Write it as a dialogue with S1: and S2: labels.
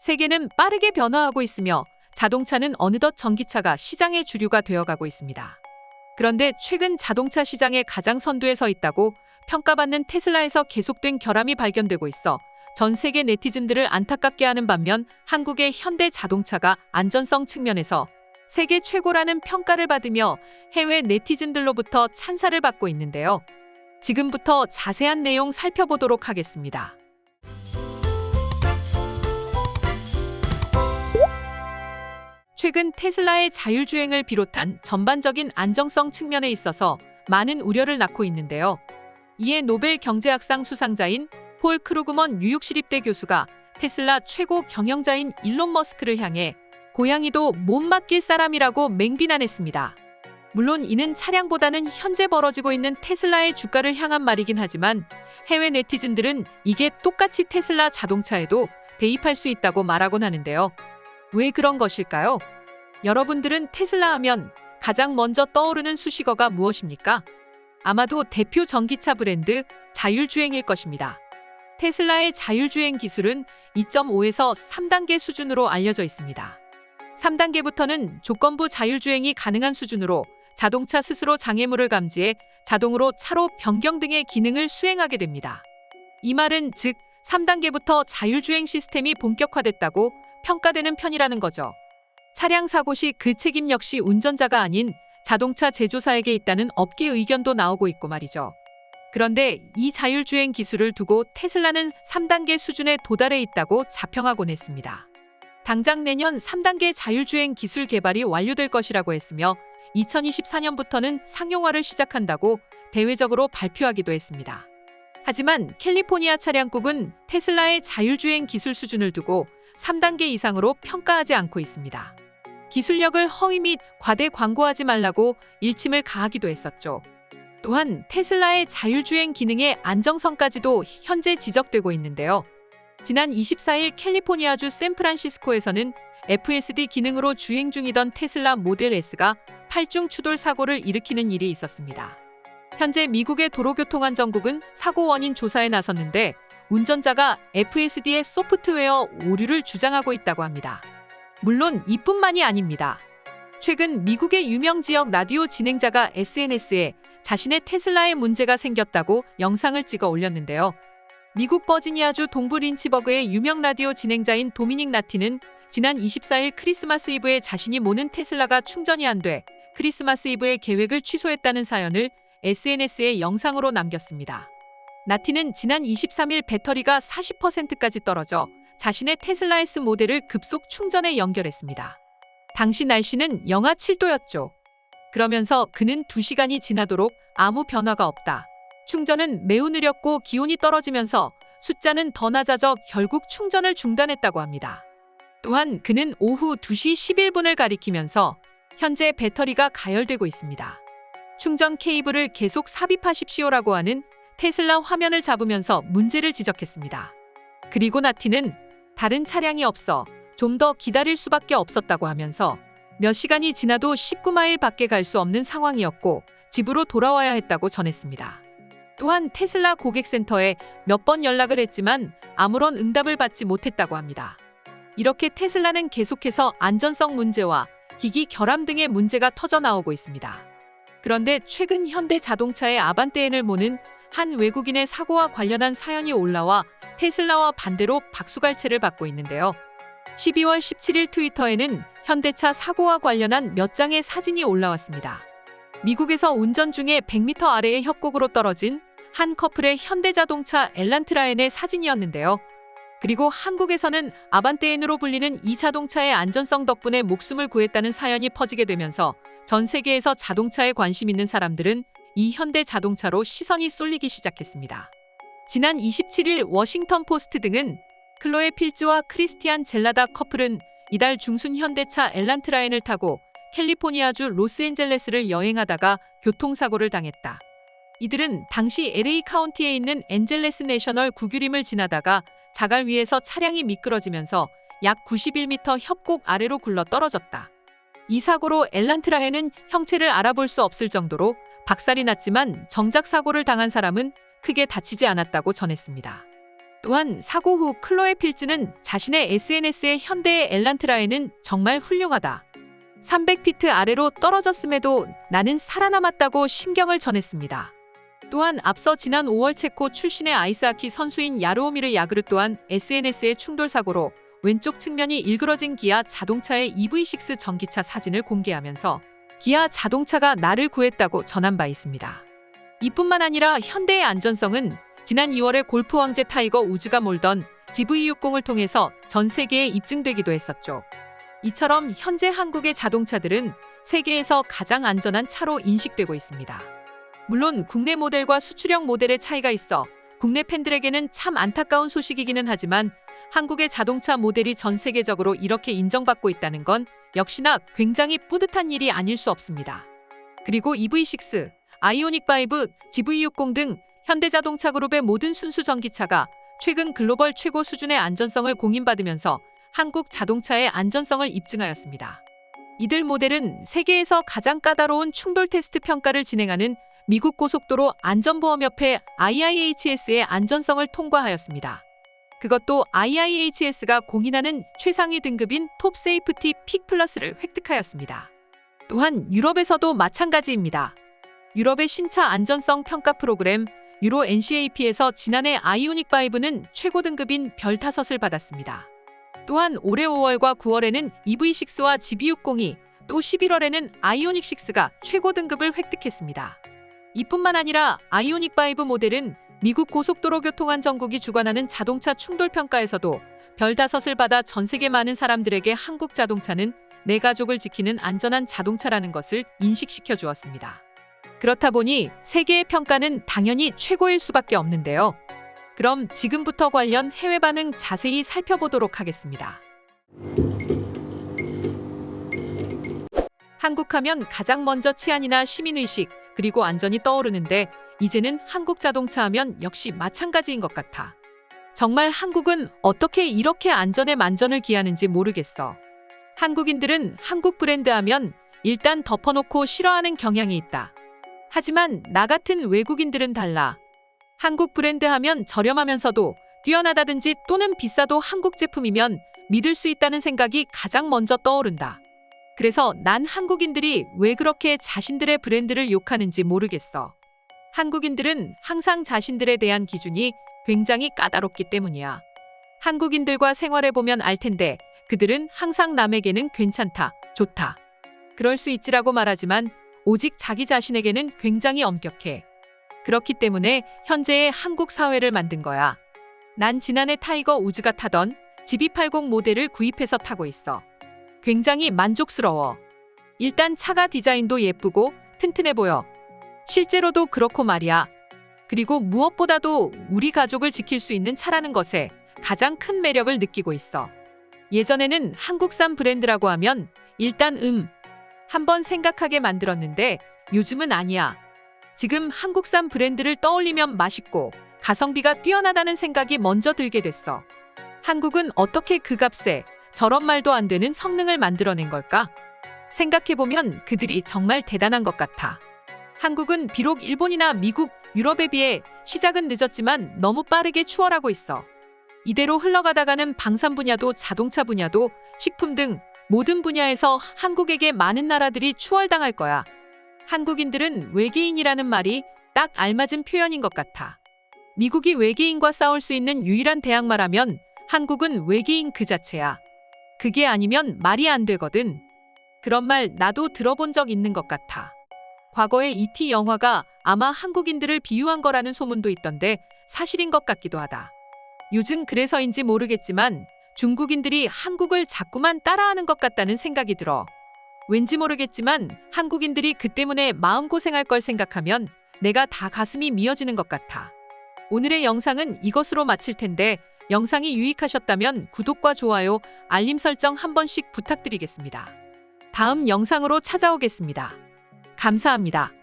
S1: 세계는 빠르게 변화하고 있으며 자동차는 어느덧 전기차가 시장의 주류가 되어가고 있습니다. 그런데 최근 자동차 시장의 가장 선두에 서 있다고 평가받는 테슬라에서 계속된 결함이 발견되고 있어 전 세계 네티즌들을 안타깝게 하는 반면 한국의 현대 자동차가 안전성 측면에서 세계 최고라는 평가를 받으며 해외 네티즌들로부터 찬사를 받고 있는데요. 지금부터 자세한 내용 살펴보도록 하겠습니다. 최근 테슬라의 자율주행을 비롯한 전반적인 안정성 측면에 있어서 많은 우려를 낳고 있는데요. 이에 노벨 경제학상 수상자인 폴 크루그먼 뉴욕 시립대 교수가 테슬라 최고 경영자인 일론 머스크를 향해 고양이도 못 맡길 사람이라고 맹비난했습니다. 물론 이는 차량보다는 현재 벌어지고 있는 테슬라의 주가를 향한 말이긴 하지만 해외 네티즌들은 이게 똑같이 테슬라 자동차에도 대입할 수 있다고 말하곤 하는데요. 왜 그런 것일까요? 여러분들은 테슬라 하면 가장 먼저 떠오르는 수식어가 무엇입니까? 아마도 대표 전기차 브랜드 자율주행일 것입니다. 테슬라의 자율주행 기술은 2.5에서 3단계 수준으로 알려져 있습니다. 3단계부터는 조건부 자율주행이 가능한 수준으로 자동차 스스로 장애물을 감지해 자동으로 차로 변경 등의 기능을 수행하게 됩니다. 이 말은 즉 3단계부터 자율주행 시스템이 본격화됐다고 평가되는 편이라는 거죠. 차량 사고 시 그 책임 역시 운전자가 아닌 자동차 제조사에게 있다는 업계 의견도 나오고 있고 말이죠. 그런데 이 자율주행 기술을 두고 테슬라는 3단계 수준에 도달해 있다고 자평하곤 했습니다. 당장 내년 3단계 자율주행 기술 개발이 완료될 것이라고 했으며 2024년부터는 상용화를 시작한다고 대외적으로 발표하기도 했습니다. 하지만 캘리포니아 차량국은 테슬라의 자율주행 기술 수준을 두고 3단계 이상으로 평가하지 않고 있습니다. 기술력을 허위 및 과대 광고하지 말라고 일침을 가하기도 했었죠. 또한 테슬라의 자율주행 기능의 안정성까지도 현재 지적되고 있는데요. 지난 24일 캘리포니아주 샌프란시스코에서는 FSD 기능으로 주행 중이던 테슬라 모델 S가 8중 추돌 사고를 일으키는 일이 있었습니다. 현재 미국의 도로교통안전국은 사고 원인 조사에 나섰는데 운전자가 FSD의 소프트웨어 오류를 주장하고 있다고 합니다. 물론 이뿐만이 아닙니다. 최근 미국의 유명 지역 라디오 진행자가 SNS에 자신의 테슬라에 문제가 생겼다고 영상을 찍어 올렸는데요. 미국 버지니아주 동부 린치버그의 유명 라디오 진행자인 도미닉 나티는 지난 24일 크리스마스 이브에 자신이 모는 테슬라가 충전이 안 돼 크리스마스 이브의 계획을 취소했다는 사연을 SNS에 영상으로 남겼습니다. 나티는 지난 23일 배터리가 40%까지 떨어져 자신의 테슬라 S 모델을 급속 충전에 연결했습니다. 당시 날씨는 영하 7도였죠. 그러면서 그는 2시간이 지나도록 아무 변화가 없다. 충전은 매우 느렸고 기온이 떨어지면서 숫자는 더 낮아져 결국 충전을 중단했다고 합니다. 또한 그는 오후 2시 11분을 가리키면서 현재 배터리가 가열되고 있습니다. 충전 케이블을 계속 삽입하십시오라고 하는 테슬라 화면을 잡으면서 문제를 지적했습니다. 그리고 나티는 다른 차량이 없어 좀 더 기다릴 수밖에 없었다고 하면서 몇 시간이 지나도 19마일 밖에 갈 수 없는 상황이었고 집으로 돌아와야 했다고 전했습니다. 또한 테슬라 고객센터에 몇 번 연락을 했지만 아무런 응답을 받지 못했다고 합니다. 이렇게 테슬라는 계속해서 안전성 문제와 기기 결함 등의 문제가 터져 나오고 있습니다. 그런데 최근 현대 자동차의 아반떼엔을 모는 한 외국인의 사고와 관련한 사연이 올라와 테슬라와 반대로 박수갈채를 받고 있는데요. 12월 17일 트위터에는 현대차 사고와 관련한 몇 장의 사진이 올라왔습니다. 미국에서 운전 중에 100m 아래의 협곡으로 떨어진 한 커플의 현대자동차 엘란트라엔의 사진이었는데요. 그리고 한국에서는 아반떼엔으로 불리는 이 자동차의 안전성 덕분에 목숨을 구했다는 사연이 퍼지게 되면서 전 세계에서 자동차에 관심 있는 사람들은 이 현대 자동차로 시선이 쏠리기 시작했습니다. 지난 27일 워싱턴 포스트 등은 클로에 필즈와 크리스티안 젤라다 커플은 이달 중순 현대차 엘란트라엔을 타고 캘리포니아주 로스앤젤레스를 여행하다가 교통사고를 당했다. 이들은 당시 LA 카운티에 있는 엔젤레스 내셔널 구규림을 지나다가 자갈 위에서 차량이 미끄러지면서 약 91m 협곡 아래로 굴러 떨어졌다. 이 사고로 엘란트라엔은 형체를 알아볼 수 없을 정도로 박살이 났지만 정작 사고를 당한 사람은 크게 다치지 않았다고 전했습니다. 또한 사고 후 클로에 필즈는 자신의 SNS에 현대의 엘란트라에는 정말 훌륭하다. 300피트 아래로 떨어졌음에도 나는 살아남았다고 심경을 전했습니다. 또한 앞서 지난 5월 체코 출신의 아이스하키 선수인 야르오미르 야그르 또한 SNS의 충돌 사고로 왼쪽 측면이 일그러진 기아 자동차의 EV6 전기차 사진을 공개하면서 기아 자동차가 나를 구했다고 전한 바 있습니다. 이뿐만 아니라 현대의 안전성은 지난 2월에 골프 왕제 타이거 우즈가 몰던 GV60을 통해서 전 세계에 입증되기도 했었죠. 이처럼 현재 한국의 자동차들은 세계에서 가장 안전한 차로 인식되고 있습니다. 물론 국내 모델과 수출형 모델의 차이가 있어 국내 팬들에게는 참 안타까운 소식이기는 하지만 한국의 자동차 모델이 전 세계적으로 이렇게 인정받고 있다는 건 역시나 굉장히 뿌듯한 일이 아닐 수 없습니다. 그리고 EV6, 아이오닉5, GV60 등 현대자동차 그룹의 모든 순수 전기차가 최근 글로벌 최고 수준의 안전성을 공인받으면서 한국 자동차의 안전성을 입증하였습니다. 이들 모델은 세계에서 가장 까다로운 충돌 테스트 평가를 진행하는 미국 고속도로 안전보험협회 IIHS의 안전성을 통과하였습니다. 그것도 IIHS가 공인하는 최상위 등급인 톱 세이프티 픽 플러스를 획득하였습니다. 또한 유럽에서도 마찬가지입니다. 유럽의 신차 안전성 평가 프로그램 유로 NCAP에서 지난해 아이오닉5는 최고 등급인 별 5을 받았습니다. 또한 올해 5월과 9월에는 EV6와 GV60이 또 11월에는 아이오닉6가 최고 등급을 획득했습니다. 이뿐만 아니라 아이오닉5 모델은 미국 고속도로교통안전국이 주관하는 자동차 충돌 평가에서도 별 5을 받아 전 세계 많은 사람들에게 한국 자동차는 내 가족을 지키는 안전한 자동차라는 것을 인식시켜 주었습니다. 그렇다 보니 세계의 평가는 당연히 최고일 수밖에 없는데요. 그럼 지금부터 관련 해외 반응 자세히 살펴보도록 하겠습니다. 한국하면 가장 먼저 치안이나 시민의식, 그리고 안전이 떠오르는데 이제는 한국 자동차 하면 역시 마찬가지인 것 같아. 정말 한국은 어떻게 이렇게 안전에 만전을 기하는지 모르겠어. 한국인들은 한국 브랜드 하면 일단 덮어놓고 싫어하는 경향이 있다. 하지만 나 같은 외국인들은 달라. 한국 브랜드 하면 저렴하면서도 뛰어나다든지 또는 비싸도 한국 제품이면 믿을 수 있다는 생각이 가장 먼저 떠오른다. 그래서 난 한국인들이 왜 그렇게 자신들의 브랜드를 욕하는지 모르겠어. 한국인들은 항상 자신들에 대한 기준이 굉장히 까다롭기 때문이야. 한국인들과 생활해보면 알 텐데 그들은 항상 남에게는 괜찮다, 좋다. 그럴 수 있지라고 말하지만 오직 자기 자신에게는 굉장히 엄격해. 그렇기 때문에 현재의 한국 사회를 만든 거야. 난 지난해 타이거 우즈가 타던 GV80 모델을 구입해서 타고 있어. 굉장히 만족스러워. 일단 차가 디자인도 예쁘고 튼튼해 보여. 실제로도 그렇고 말이야. 그리고 무엇보다도 우리 가족을 지킬 수 있는 차라는 것에 가장 큰 매력을 느끼고 있어. 예전에는 한국산 브랜드라고 하면 일단 한번 생각하게 만들었는데 요즘은 아니야. 지금 한국산 브랜드를 떠올리면 맛있고 가성비가 뛰어나다는 생각이 먼저 들게 됐어. 한국은 어떻게 그 값에 저런 말도 안 되는 성능을 만들어낸 걸까? 생각해보면 그들이 정말 대단한 것 같아. 한국은 비록 일본이나 미국, 유럽에 비해 시작은 늦었지만 너무 빠르게 추월하고 있어. 이대로 흘러가다가는 방산 분야도 자동차 분야도 식품 등 모든 분야에서 한국에게 많은 나라들이 추월당할 거야. 한국인들은 외계인이라는 말이 딱 알맞은 표현인 것 같아. 미국이 외계인과 싸울 수 있는 유일한 대항마라면 한국은 외계인 그 자체야. 그게 아니면 말이 안 되거든. 그런 말 나도 들어본 적 있는 것 같아. 과거에 E.T. 영화가 아마 한국인들을 비유한 거라는 소문도 있던데 사실인 것 같기도 하다. 요즘 그래서인지 모르겠지만 중국인들이 한국을 자꾸만 따라하는 것 같다는 생각이 들어. 왠지 모르겠지만 한국인들이 그 때문에 마음고생할 걸 생각하면 내가 다 가슴이 미어지는 것 같아. 오늘의 영상은 이것으로 마칠 텐데 영상이 유익하셨다면 구독과 좋아요, 알림 설정 한 번씩 부탁드리겠습니다. 다음 영상으로 찾아오겠습니다. 감사합니다.